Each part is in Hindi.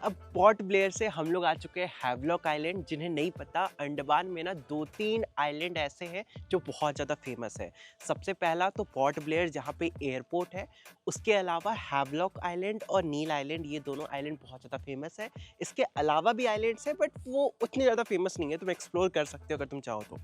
अब पोर्ट ब्लेयर से हम लोग आ चुके हैं हैवलॉक आइलैंड। जिन्हें नहीं पता, अंडमान में ना 2-3 आइलैंड ऐसे हैं जो बहुत ज़्यादा फेमस है। सबसे पहला तो पोर्ट ब्लेयर जहाँ पे एयरपोर्ट है, उसके अलावा हैवलॉक आइलैंड और नील आइलैंड, ये दोनों आइलैंड बहुत ज़्यादा फेमस है। इसके अलावा भी आइलैंड्स हैं बट वो उतने ज़्यादा फेमस नहीं है, तुम एक्सप्लोर कर सकते हो अगर तुम चाहो तो।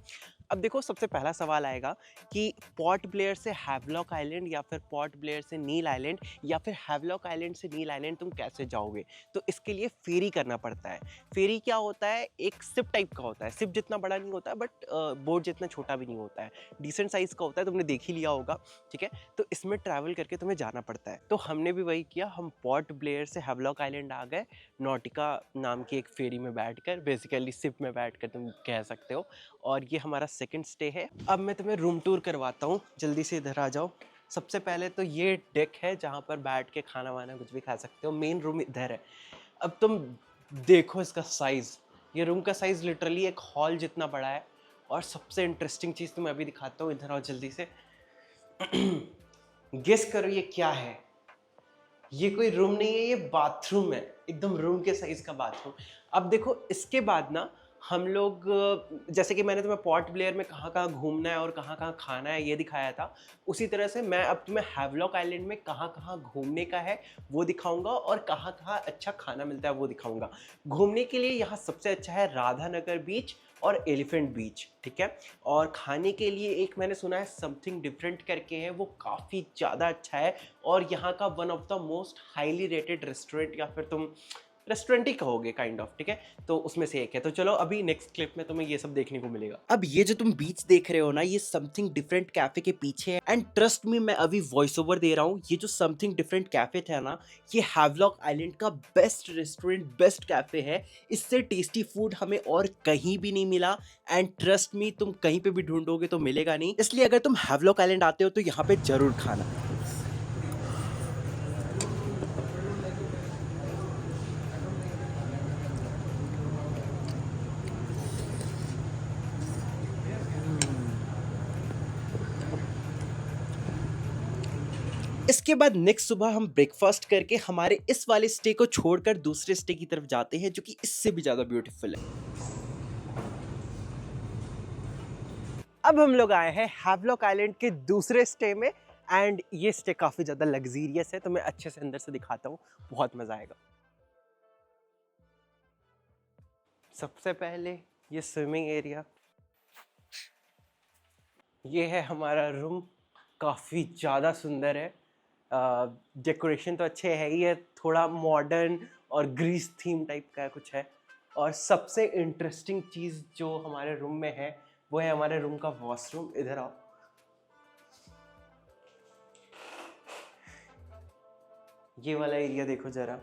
अब देखो, सबसे पहला सवाल आएगा कि पोर्ट ब्लेयर से हैवलॉक आइलैंड या फिर पोर्ट ब्लेयर से नील आइलैंड या फिर हैवलॉक आइलैंड से नील आइलैंड तुम कैसे जाओगे। तो इसके लिए फेरी करना पड़ता है। फेरी क्या होता है, एक सिप टाइप का होता है। सिप जितना बड़ा नहीं होता बट बोट जितना छोटा भी नहीं होता है, डिसेंट साइज का होता है, तुमने देख ही लिया होगा। ठीक है, तो इसमें ट्रैवल करके तुम्हें जाना पड़ता है। तो हमने भी वही किया, हम पोर्ट ब्लेयर से हैवलॉक आइलैंड आ गए, नॉटिका नाम की एक फेरी में बैठकर, बेसिकली सिप में बैठकर तुम कह सकते हो। और ये हमारा सेकंड स्टे है। अब मैं तुम्हें रूम टूर करवाता हूँ, जल्दी से इधर आ जाओ। सबसे पहले तो ये डेक है जहाँ पर बैठ के खाना वाना कुछ भी खा सकते हो। मेन रूम इधर है। अब तुम देखो इसका साइज़, ये रूम का साइज़ लिटरली एक हॉल जितना बड़ा है। और सबसे इंटरेस्टिंग चीज़ तुम्हें अभी दिखाता हूँ, इधर आओ जल्दी से। गेस करो ये क्या है। ये कोई रूम नहीं है, ये बाथरूम है, एकदम रूम के साइज का बाथरूम। अब देखो, इसके बाद ना हम लोग, जैसे कि मैंने तुम्हें पोर्ट ब्लेयर में कहाँ कहाँ घूमना है और कहाँ कहाँ खाना है ये दिखाया था, उसी तरह से मैं अब तुम्हें हैवलॉक आइलैंड में कहाँ कहाँ घूमने का है वो दिखाऊंगा और कहाँ कहाँ अच्छा खाना मिलता है वो दिखाऊंगा। घूमने के लिए यहाँ सबसे अच्छा है राधानगर बीच और एलिफेंट बीच। ठीक है, और खाने के लिए एक मैंने सुना है समथिंग डिफरेंट करके है, वो काफ़ी ज़्यादा अच्छा है। और यहाँ का one of the most highly rated restaurant, या फिर तुम रेस्टोरेंट ही कहोगे काइंड ऑफ। ठीक है, तो उसमें से एक है। तो चलो अभी नेक्स्ट क्लिप में तुम्हें ये सब देखने को मिलेगा। अब ये जो तुम बीच देख रहे हो ना, ये समथिंग डिफरेंट कैफे के पीछे है। एंड ट्रस्ट मी, मैं अभी वॉइस ओवर दे रहा हूँ। ये जो समथिंग डिफरेंट कैफे था ना, ये हैवलॉक आइलैंड का बेस्ट रेस्टोरेंट, बेस्ट कैफे है। इससे टेस्टी फूड हमें और कहीं भी नहीं मिला। एंड ट्रस्ट मी, तुम कहीं पे भी ढूंढोगे तो मिलेगा नहीं। इसलिए अगर तुम हैवलॉक आइलैंड आते हो तो यहाँ पे जरूर खाना। इसके बाद नेक्स्ट सुबह हम ब्रेकफास्ट करके हमारे इस वाले स्टे को छोड़कर दूसरे स्टे की तरफ जाते हैं, जो कि इससे भी ज्यादा ब्यूटीफुल है। अब हम लोग आए हैं हैवलॉक आइलैंड के दूसरे स्टे में। एंड ये स्टे काफी ज्यादा लग्जीरियस है, तो मैं अच्छे से अंदर से दिखाता हूँ, बहुत मजा आएगा। सबसे पहले ये स्विमिंग एरिया, ये है हमारा रूम, काफ़ी ज़्यादा सुंदर है। डेकोरेशन तो अच्छे है ही है, थोड़ा मॉडर्न और ग्रीस थीम टाइप का कुछ है। और सबसे इंटरेस्टिंग चीज़ जो हमारे रूम में है वो है हमारे रूम का वॉशरूम। इधर आओ, ये वाला एरिया देखो ज़रा।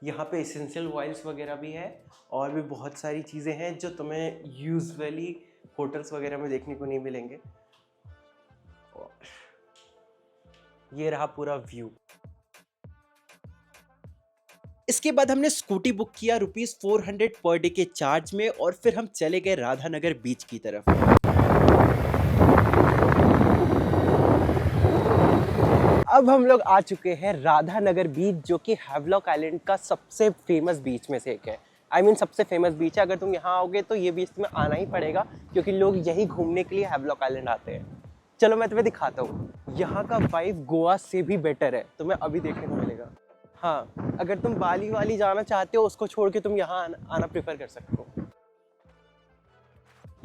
यहाँ पे एसेंशियल ऑयल्स वगैरह भी है और भी बहुत सारी चीज़ें हैं जो तुम्हें यूजुअली होटल्स वगैरह में देखने को नहीं मिलेंगे। ये रहा पूरा व्यू। इसके बाद हमने स्कूटी बुक किया ₹400 पर डे के चार्ज में, और फिर हम चले गए राधानगर बीच की तरफ। अब हम लोग आ चुके हैं राधानगर बीच, जो कि हैवलॉक आइलैंड का सबसे फेमस बीच में से एक है। सबसे फेमस बीच है। अगर तुम यहाँ आओगे तो ये बीच तुम्हें आना ही पड़ेगा, क्योंकि लोग यही घूमने के लिए हैवलॉक आइलैंड आते हैं। चलो मैं तुम्हें दिखाता हूँ। यहाँ का वाइब गोवा से भी बेटर है, तुम्हें अभी देखने को मिलेगा। हाँ, अगर तुम बाली वाली जाना चाहते हो, उसको छोड़ के तुम यहाँ आना प्रेफर कर सकते हो।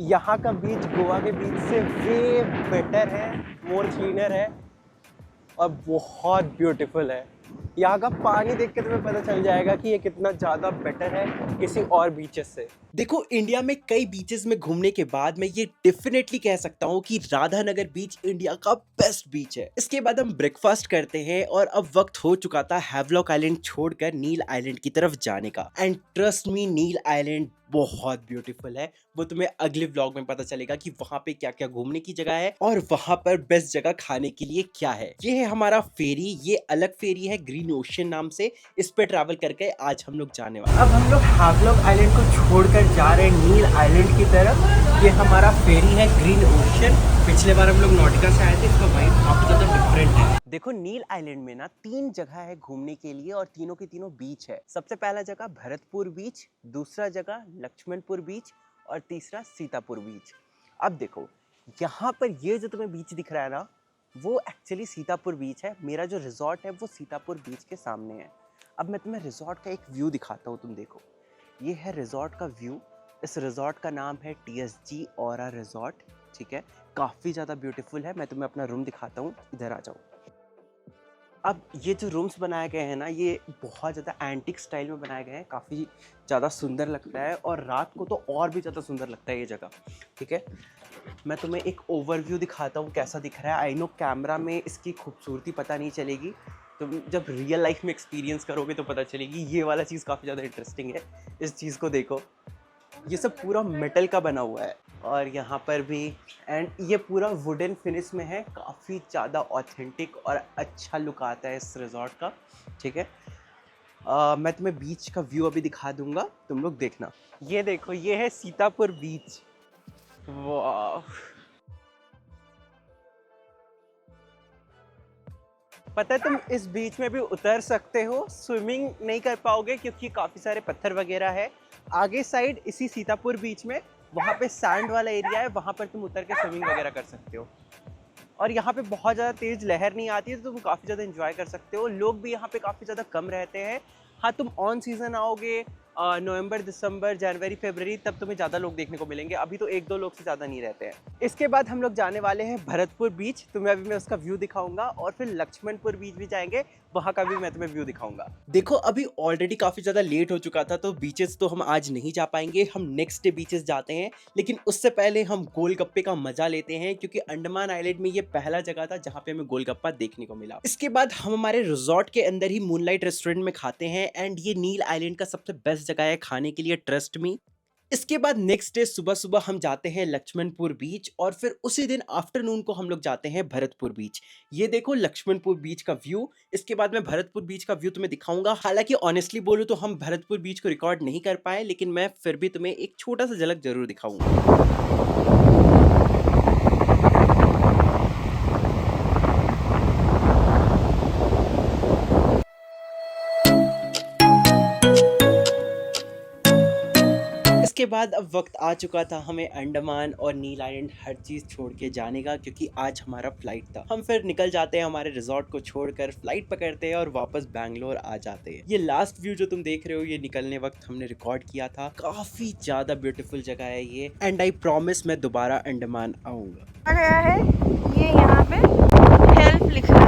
यहाँ का बीच गोवा के बीच से वे बेटर है, मोर क्लीनर है और बहुत ब्यूटीफुल है। यहाँ का पानी देख के तुम्हें पता चल जाएगा कि ये कितना ज़्यादा बेटर है किसी और बीचेस से। देखो, इंडिया में कई बीचेस में घूमने के बाद मैं ये डेफिनेटली कह सकता हूँ कि राधानगर बीच इंडिया का बेस्ट बीच है। इसके बाद हम ब्रेकफास्ट करते हैं और अब वक्त हो चुका था हैवलॉक आइलैंड छोड़कर नील आइलैंड की तरफ जाने का। And trust me, Neil Island बहुत ब्यूटीफुल है। वो तुम्हें अगले व्लॉग में पता चलेगा कि वहाँ पे क्या क्या घूमने की जगह है और वहाँ पर बेस्ट जगह खाने के लिए क्या है। ये है हमारा फेरी, ये अलग फेरी है ग्रीन ओशन नाम से। इस पे ट्रैवल करके आज हम लोग जाने वाले। अब हम लोग हैवलॉक आइलैंड को छोड़कर जा रहे हैं नील आइलैंड की तरफ। ये हमारा फेरी है ग्रीन ओशन। पिछले बार हम लोग नॉटिका से आए थे, इसका वाइब काफी ज्यादा डिफरेंट है। देखो नील आइलैंड में ना 3 जगह है घूमने के लिए और तीनों की तीनों बीच है। सबसे पहला जगह भरतपुर बीच, दूसरा जगह लक्ष्मणपुर बीच और तीसरा सीतापुर बीच। अब देखो यहाँ पर ये जो तुम्हें बीच दिख रहा है ना, वो एक्चुअली सीतापुर बीच है। मेरा जो रिजॉर्ट है वो सीतापुर बीच के सामने है। अब मैं तुम्हें रिजॉर्ट का एक व्यू दिखाता हूँ, तुम देखो। ये है रिजॉर्ट का व्यू। इस रिजॉर्ट का नाम है TSG ऑरा रिजॉर्ट, ठीक है। काफ़ी ज़्यादा ब्यूटीफुल है। मैं तुम्हें अपना रूम दिखाता हूँ, इधर आ जाओ। अब ये जो रूम्स बनाए गए हैं ना, ये बहुत ज़्यादा एंटिक स्टाइल में बनाए गए हैं। काफ़ी ज़्यादा सुंदर लगता है और रात को तो और भी ज़्यादा सुंदर लगता है ये जगह, ठीक है। मैं तुम्हें एक ओवरव्यू दिखाता हूँ कैसा दिख रहा है। आई नो कैमरा में इसकी खूबसूरती पता नहीं चलेगी, तुम जब रियल लाइफ में एक्सपीरियंस करोगे तो पता चलेगी। ये वाला चीज़ काफ़ी ज़्यादा इंटरेस्टिंग है, इस चीज़ को देखो। ये सब पूरा मेटल का बना हुआ है और यहाँ पर भी, एंड ये पूरा वुडन फिनिश में है। काफ़ी ज़्यादा ऑथेंटिक और अच्छा लुक आता है इस रिजॉर्ट का, ठीक है। मैं तुम्हें बीच का व्यू अभी दिखा दूंगा, तुम लोग देखना। ये देखो, ये है सीतापुर बीच। वाह, पता है तुम इस बीच में भी उतर सकते हो। स्विमिंग नहीं कर पाओगे क्योंकि काफ़ी सारे पत्थर वगैरह है। आगे साइड इसी सीतापुर बीच में वहाँ पे सैंड वाला एरिया है, वहाँ पर तुम उतर के स्विमिंग वगैरह कर सकते हो। और यहाँ पे बहुत ज़्यादा तेज़ लहर नहीं आती है, तो तुम काफ़ी ज़्यादा एंजॉय कर सकते हो। लोग भी यहाँ पे काफ़ी ज़्यादा कम रहते हैं। हाँ, तुम ऑन सीज़न आओगे नवंबर, दिसंबर, जनवरी, फरवरी, तब तुम्हें ज़्यादा लोग देखने को मिलेंगे। अभी तो 1-2 लोग से ज़्यादा नहीं रहते हैं। इसके बाद हम लोग जाने वाले हैं भरतपुर बीच। तुम्हें अभी मैं उसका व्यू दिखाऊंगा और फिर लक्ष्मणपुर बीच भी जाएंगे, वहाँ का भी मैं तुम्हें व्यू दिखाऊंगा। देखो अभी ऑलरेडी काफ़ी ज़्यादा लेट हो चुका था, तो बीचेस तो हम आज नहीं जा पाएंगे। हम नेक्स्ट डे बीचेस जाते हैं, लेकिन उससे पहले हम गोलगप्पे का मजा लेते हैं, क्योंकि अंडमान आइलैंड में ये पहला जगह था जहाँ पे हमें गोलगप्पा देखने को मिला। इसके बाद हम हमारे रिजॉर्ट के अंदर ही मूनलाइट रेस्टोरेंट में खाते हैं, एंड ये नील आइलैंड का सबसे बेस्ट जगह है खाने के लिए, ट्रस्ट मी। इसके बाद नेक्स्ट डे सुबह सुबह हम जाते हैं लक्ष्मणपुर बीच और फिर उसी दिन आफ्टरनून को हम लोग जाते हैं भरतपुर बीच। ये देखो लक्ष्मणपुर बीच का व्यू। इसके बाद मैं भरतपुर बीच का व्यू तुम्हें दिखाऊंगा। हालांकि ऑनेस्टली बोलूं तो हम भरतपुर बीच को रिकॉर्ड नहीं कर पाए, लेकिन मैं फिर भी तुम्हें एक छोटा सा झलक जरूर दिखाऊंगा। इसके बाद अब वक्त आ चुका था हमें अंडमान और नील आइलैंड हर चीज़ छोड़ के जाने का, क्योंकि आज हमारा फ्लाइट था। हम फिर निकल जाते हैं, हमारे रिजॉर्ट को छोड़कर फ्लाइट पकड़ते हैं और वापस बैंगलोर आ जाते हैं। ये लास्ट व्यू जो तुम देख रहे हो, ये निकलने वक्त हमने रिकॉर्ड किया था। काफी ज्यादा ब्यूटीफुल जगह है ये, एंड आई प्रॉमिस मैं दोबारा अंडमान आऊंगा। आ गया है, ये यहाँ पे हेल्प लिखा